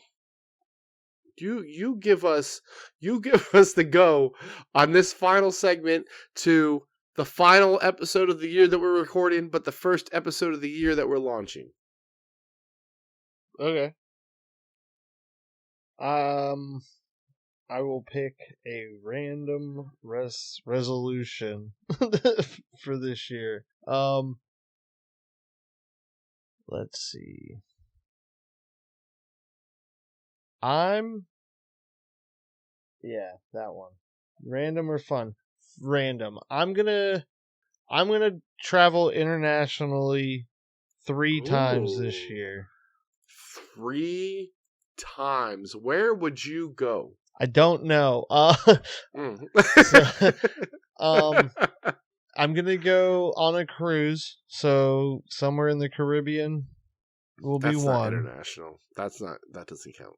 You give us the go on this final segment to the final episode of the year that we're recording, but the first episode of the year that we're launching. Okay. I will pick a random resolution for this year. Let's see. That one. Random or fun? Random. I'm gonna travel internationally 3 times this year. 3 times. Where would you go? I don't know. I'm gonna go on a cruise, so somewhere in the Caribbean will be one. That's not international. That doesn't count.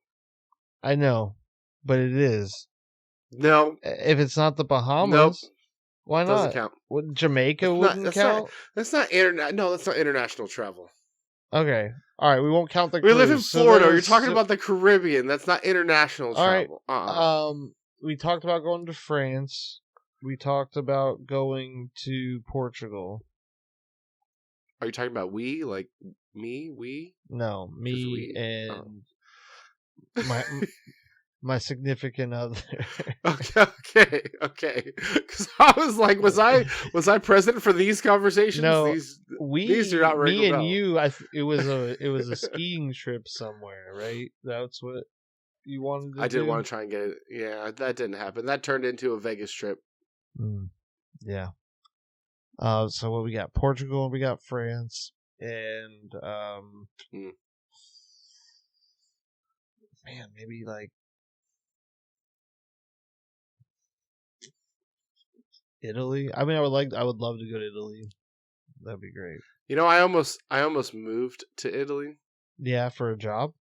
I know, but it is. No. If it's not the Bahamas, nope. Why not? Doesn't count. Jamaica wouldn't count? That's not No, that's not international travel. Okay. All right, we won't count the cruise. We live in Florida. You're talking about the Caribbean. That's not international travel. All right. We talked about going to France. We talked about going to Portugal. Are you talking about we? Like me? We? No, me and my significant other. Okay. Because I was like, was I present for these conversations? No, these do not ring me a bell. And you. It was a skiing trip somewhere, right? That's what you wanted to do. I did want to try and get it. Yeah, that didn't happen. That turned into a Vegas trip. Yeah. So what we got? Portugal. We got France, and man, maybe like Italy. I mean, I would love to go to Italy. That'd be great. I almost moved to Italy. Yeah, for a job?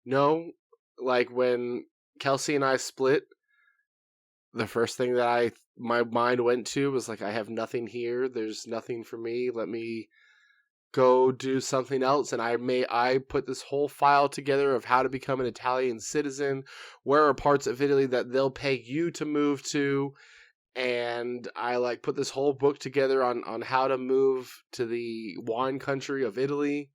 No, like when Kelsey and I split, the first thing that my mind went to was like, I have nothing here. There's nothing for me. Let me go do something else. And I put this whole file together of how to become an Italian citizen. Where are parts of Italy that they'll pay you to move to? And I put this whole book together on how to move to the wine country of Italy.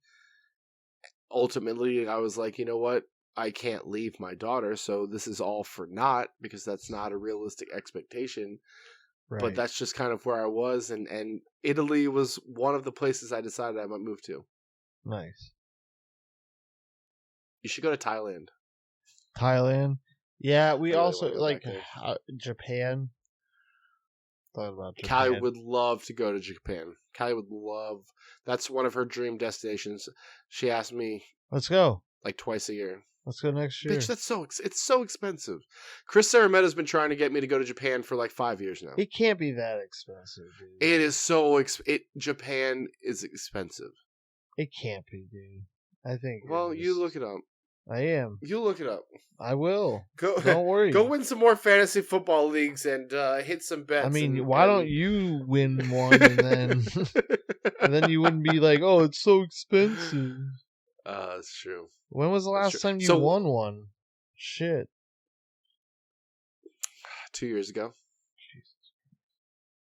Ultimately, I was like, you know what? I can't leave my daughter, so this is all for naught, because that's not a realistic expectation. Right. But that's just kind of where I was, and Italy was one of the places I decided I might move to. Nice. You should go to Thailand. Thailand? Yeah, we also Japan. Thought about Japan. Callie would love to go to Japan. Callie would love. That's one of her dream destinations. She asked me. Let's go. Like twice a year. Let's go next year. Bitch, it's so expensive. Chris Sarameta's been trying to get me to go to Japan for like 5 years now. It can't be that expensive, dude. It is Japan is expensive. It can't be, dude. I think. Well, you look it up. I am. You look it up. I will. Don't worry. Go win some more fantasy football leagues and hit some bets. I mean, why don't you win one and then you wouldn't be like, oh, it's so expensive. That's true. When was the last time you won one? Shit. 2 years ago. Jesus.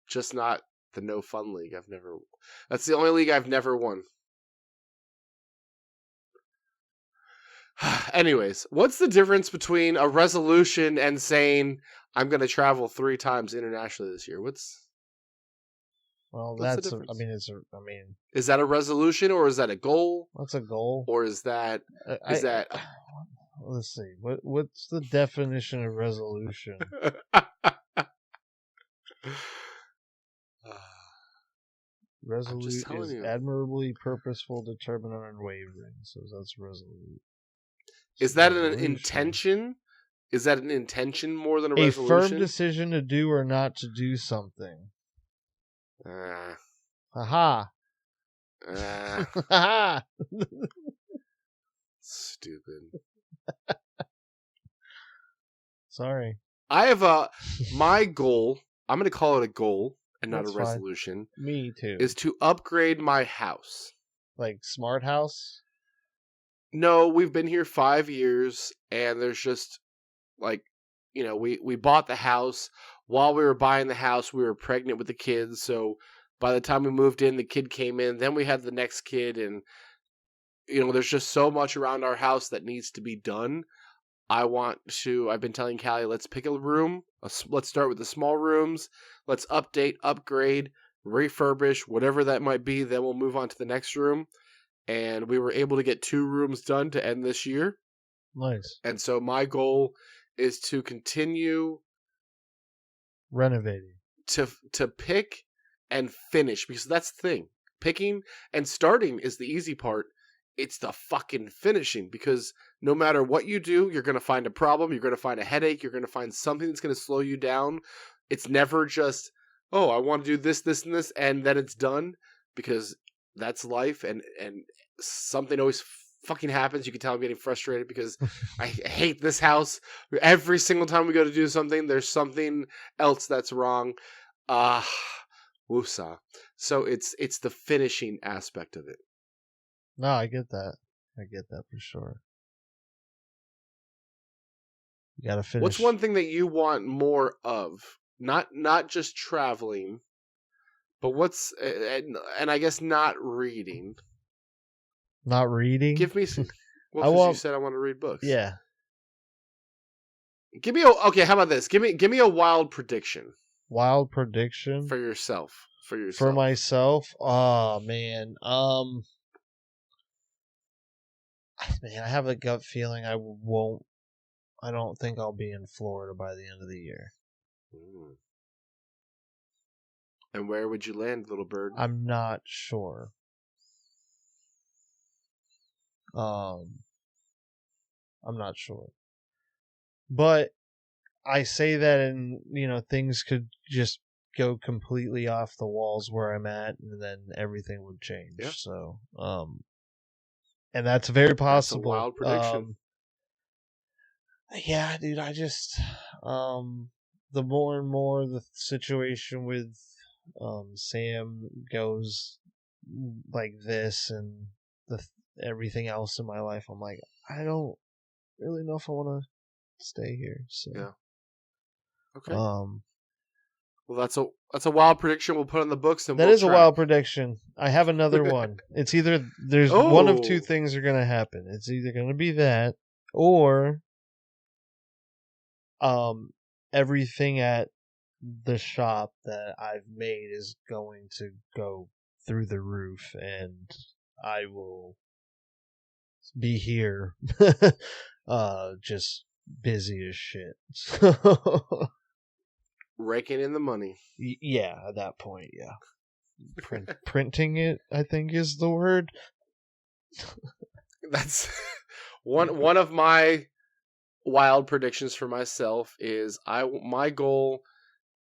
Just not the No Fun League. That's the only league I've never won. Anyways, what's the difference between a resolution and saying I'm going to travel 3 times internationally this year? Well, that's is that a resolution or is that a goal? That's a goal. Or is that let's see. What's the definition of resolution? Resolute is admirably purposeful, determined, and unwavering. So that's resolute. Is that an intention? Is that an intention more than a resolution? A firm decision to do or not to do something. Aha. Aha. Stupid. Sorry. I have my goal. I'm going to call it a goal and not That's a resolution. Fine. Me too. Is to upgrade my house. Like smart house? No, we've been here 5 years, and there's just like, we bought the house. While we were buying the house, we were pregnant with the kids. So by the time we moved in, the kid came in. Then we had the next kid, and there's just so much around our house that needs to be done. I've been telling Callie, let's pick a room. Let's start with the small rooms. Let's update, upgrade, refurbish, whatever that might be. Then we'll move on to the next room. And we were able to get 2 rooms done to end this year. Nice. And so my goal is to continue renovating, to pick and finish, because that's the thing. Picking and starting is the easy part. It's the fucking finishing, because no matter what you do, you're going to find a problem. You're going to find a headache. You're going to find something that's going to slow you down. It's never just, oh, I want to do this, this, and this, and then it's done, because that's life. And something always fucking happens. You can tell I'm getting frustrated because I hate this house. Every single time we go to do something, there's something else that's wrong. Woosah. So it's the finishing aspect of it. No, I get that. I get that for sure. You gotta finish. What's one thing that you want more of? Not just traveling, but what's and I guess not reading. Not reading? Give me some. Well, you said I want to read books. Yeah. Give me okay. How about this? Give me a wild prediction. Wild prediction for yourself. For myself. Oh man. Man, I have a gut feeling I don't think I'll be in Florida by the end of the year. And where would you land, little bird? I'm not sure. I'm not sure. But I say that, and things could just go completely off the walls where I'm at, and then everything would change. Yeah. So, and that's very possible. That's a wild prediction. Yeah, dude, I just the more and more the situation with Sam goes like this, and everything else in my life, I'm like, I don't really know if I want to stay here. So yeah. Okay. Well, that's a wild prediction. We'll put on the books. And that is a wild prediction. I have another one. It's either there's one of two things are going to happen. It's either going to be that, or everything at the shop that I've made is going to go through the roof, and I will be here, just busy as shit. Raking in the money. Yeah, at that point, yeah. Printing it, I think, is the word. That's one of my wild predictions for myself is my goal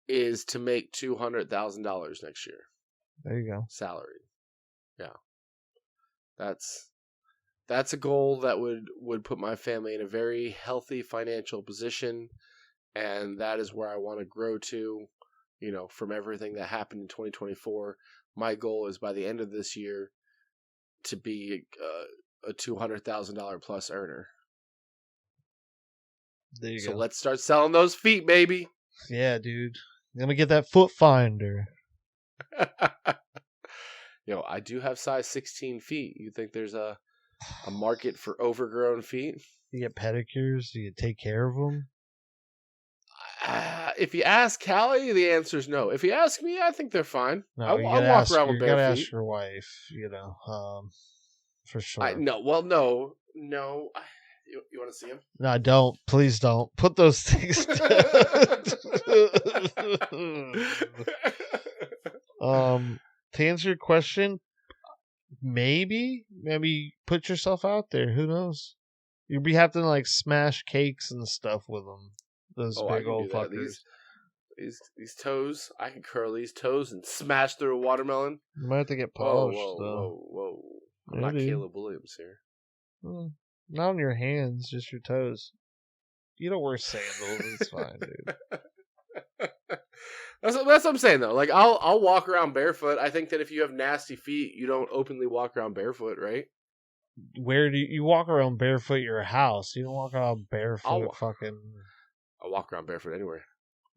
is to make $200,000 next year. There you go. Salary. Yeah. That's a goal that would put my family in a very healthy financial position, and that is where I want to grow to, from everything that happened in 2024. My goal is by the end of this year to be a $200,000 plus earner. There you go. So let's start selling those feet, baby. Yeah, dude. I'm going to get that foot finder. I do have size 16 feet. You think there's a market for overgrown feet? You get pedicures? Do you take care of them? If you ask Callie, the answer is no. If you ask me, I think they're fine. No, I'll walk around with bare feet. You gotta ask your wife, for sure. No. You want to see him? No, don't. Please don't. Put those things down. To answer your question, maybe put yourself out there. Who knows? You'd be having to like smash cakes and stuff with them. Those big old fuckers. These toes, I can curl these toes and smash through a watermelon. You might have to get polished. Whoa. I'm not Caleb Williams here. Not on your hands, just your toes. You don't wear sandals. It's fine, dude. That's what I'm saying though. Like I'll walk around barefoot. I think that if you have nasty feet, you don't openly walk around barefoot, right? Where do you walk around barefoot? Your house. You don't walk around barefoot. I'll walk around barefoot anywhere.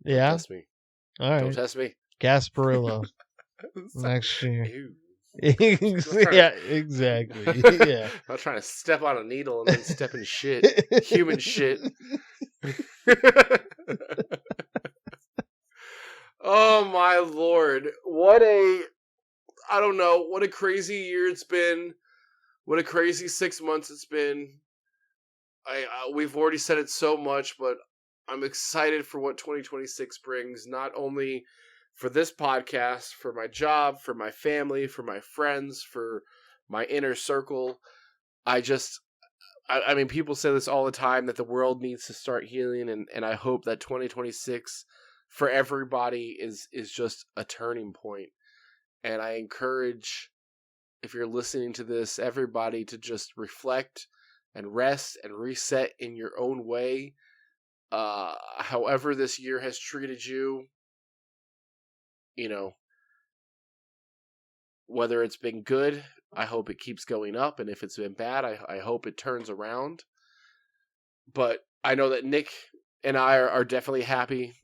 Yeah. Don't test me. All right. Don't test me. Gasparilla. Next year. Ew. Yeah, exactly. Yeah. I'm trying to step on a needle and then step in shit. Human shit. Oh my lord. What a crazy year it's been. What a crazy 6 months it's been. We've already said it so much, but I'm excited for what 2026 brings, not only for this podcast, for my job, for my family, for my friends, for my inner circle. I mean, people say this all the time, that the world needs to start healing, and I hope that 2026 for everybody is just a turning point. And I encourage, if you're listening to this, everybody to just reflect and rest and reset in your own way. However this year has treated you, whether it's been good, I hope it keeps going up, and if it's been bad, I hope it turns around. But I know that Nick and I are definitely happy,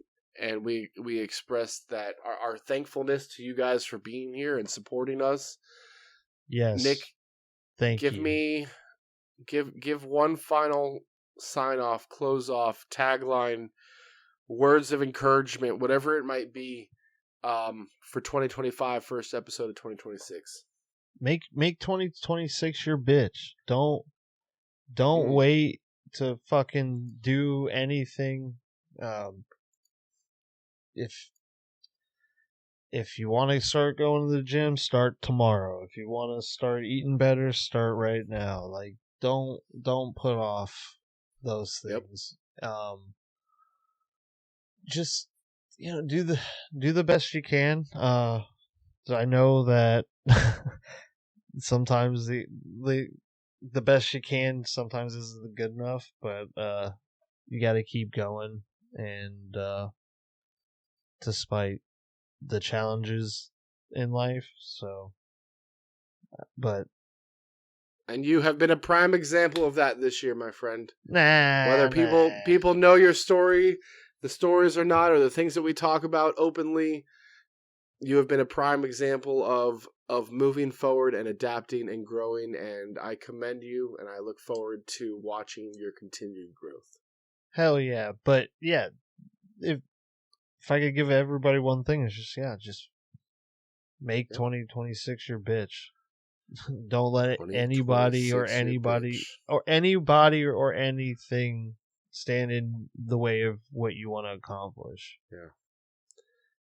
and we express that our thankfulness to you guys for being here and supporting us. Yes, Nick, thank you. Give one final sign off, close off, tagline, words of encouragement, whatever it might be, for 2025, first episode of 2026. Make 2026 your bitch. Don't wait to fucking do anything. If you want to start going to the gym, start tomorrow. If you want to start eating better, start right now. Like, don't put off those things. Yep. Just do the best you can. I know that sometimes the best you can sometimes isn't good enough, but you got to keep going, and despite the challenges in life. So, and you have been a prime example of that this year, my friend. Whether people know your story, the stories or not, or the things that we talk about openly, you have been a prime example of moving forward and adapting and growing, and I commend you, and I look forward to watching your continued growth. Hell yeah. But yeah, if I could give everybody one thing, it's just make 2026 your bitch. Don't let anybody or anything stand in the way of what you want to accomplish. Yeah.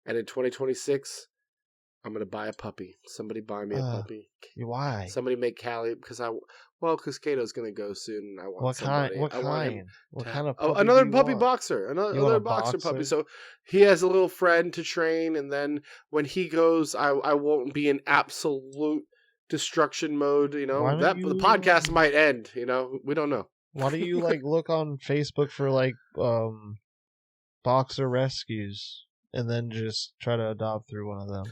And in 2026, I'm going to buy a puppy. Somebody buy me a puppy. Why? Somebody make Callie, because Kato's going to go soon. And I want What somebody. What kind? What kind of puppy? Another puppy boxer. Another boxer puppy. So he has a little friend to train, and then when he goes, I won't be in absolute destruction mode. The podcast might end. We don't know. Why do you look on Facebook for boxer rescues and then just try to adopt through one of them?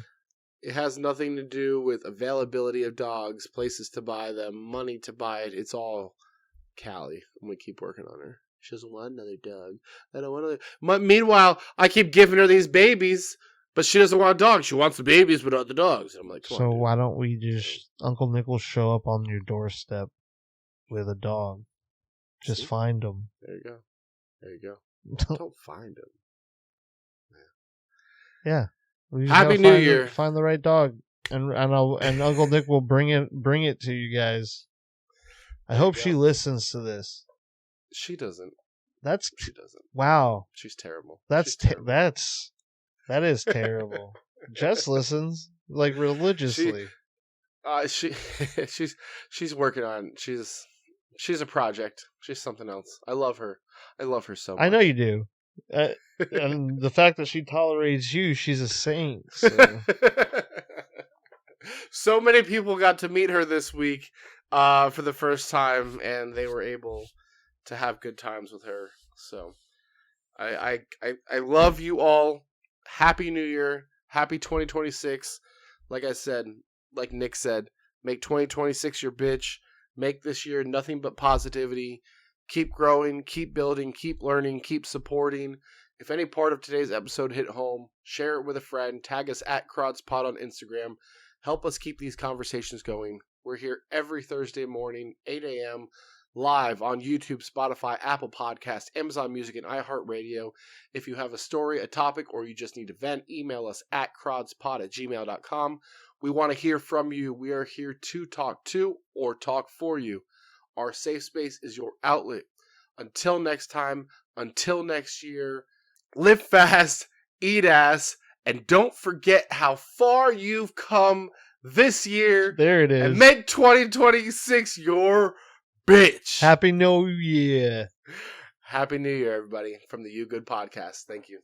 It has nothing to do with availability of dogs, places to buy them, money to buy it. It's all Callie, and we keep working on her. She doesn't want another dog. I don't want another. Meanwhile, I keep giving her these babies, but she doesn't want a dog. She wants the babies, but not the dogs. I'm like, so why don't we just Uncle Nick will show up on your doorstep with a dog? Just find them. There you go. Don't find them. Yeah. Happy New Year! Find the right dog, and Uncle Nick will bring it to you guys. I hope she listens to this. She doesn't. She doesn't. Wow. She's terrible. That is terrible. Jess listens like religiously. She's working on. She's a project. She's something else. I love her. I love her so much. I know you do. And the fact that she tolerates you, she's a saint. So. So many people got to meet her this week for the first time, and they were able to have good times with her. So I love you all. Happy New Year. Happy 2026. Like I said, like Nick said, make 2026 your bitch. Make this year nothing but positivity. Keep growing, keep building, keep learning, keep supporting. If any part of today's episode hit home, share it with a friend. Tag us at CrodspOd on Instagram. Help us keep these conversations going. We're here every Thursday morning, 8 a.m., live on YouTube, Spotify, Apple Podcasts, Amazon Music, and iHeartRadio. If you have a story, a topic, or you just need to vent, email us at crodspod@gmail.com. We want to hear from you. We are here to talk to or talk for you. Our safe space is your outlet. Until next time, until next year, live fast, eat ass, and don't forget how far you've come this year. There it is. And make 2026 your bitch. Happy New Year. Happy New Year, everybody, from the You Good Podcast. Thank you.